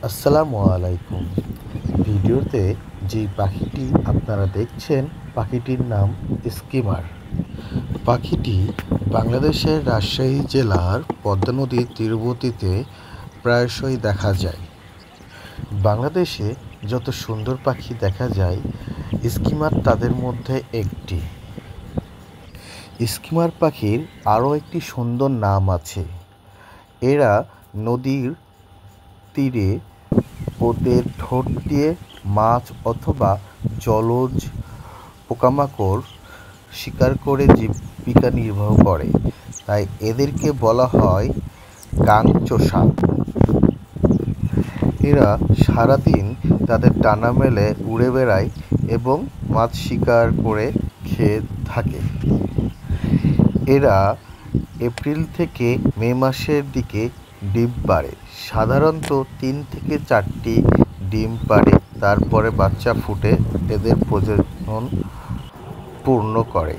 আসসালামু আলাইকুম। ভিডিওতে যে পাখিটি আপনারা দেখছেন, পাখিটির নাম স্কিমার। পাখিটি বাংলাদেশের রাজশাহী জেলার পদ্মা নদীর তীরবর্তীতে প্রায়শই দেখা যায়। বাংলাদেশে যত সুন্দর পাখি দেখা যায়, স্কিমার তাদের মধ্যে একটি। স্কিমার পাখির আরও একটি সুন্দর নাম আছে। এরা নদীর তীরে ওদের ঠোঁট দিয়ে মাছ অথবা জলজ পোকামাকড় শিকার করে জীবিকা নির্বাহ করে, তাই এদেরকে বলা হয় কাকচোষা। এরা সারাদিন তাদের ডানা মেলে উড়ে বেড়ায় এবং মাছ শিকার করে খেয়ে থাকে। এরা এপ্রিল থেকে মে মাসের দিকে ডিম পাড়ে। সাধারণত 3 থেকে 4টি ডিম পাড়ে, তারপরে বাচ্চা ফুটে এদের প্রজনন পূর্ণ করে।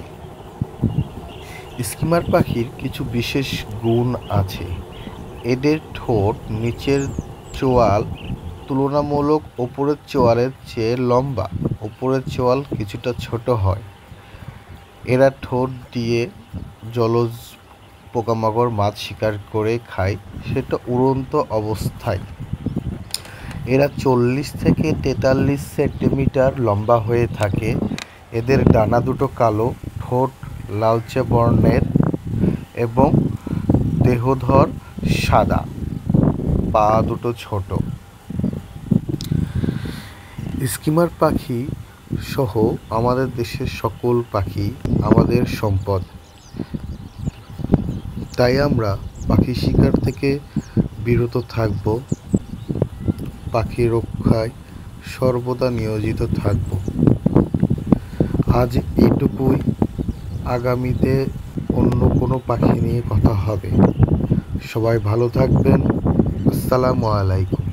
স্কিমার পাখির কিছু বিশেষ গুণ আছে। এদের ঠোঁট নিচের চোয়াল তুলনামূলক ওপরের চোয়ালের চেয়ে লম্বা, ওপরের চোয়াল কিছুটা ছোট হয়। এরা ঠোঁট দিয়ে জলজ পোকামাকড় মাছ শিকার করে খায়, সেটা উড়ন্ত অবস্থায়। এরা 40 থেকে 43 সেন্টিমিটার লম্বা হয়ে থাকে। এদের ডানা দুটো কালো, ঠোঁট লালচে বর্ণের এবং দেহধর সাদা, পা দুটো ছোট। স্কিমার পাখি সহ আমাদের দেশের সকল পাখি আমাদের সম্পদ, তাই আমরা পাখি শিকার থেকে বিরত থাকব, পাখি রক্ষায় সর্বদা নিয়োজিত থাকব। আজ এইটুকুই, আগামীতে অন্য কোনো পাখি নিয়ে কথা হবে। সবাই ভালো থাকবেন। আসসালামু আলাইকুম।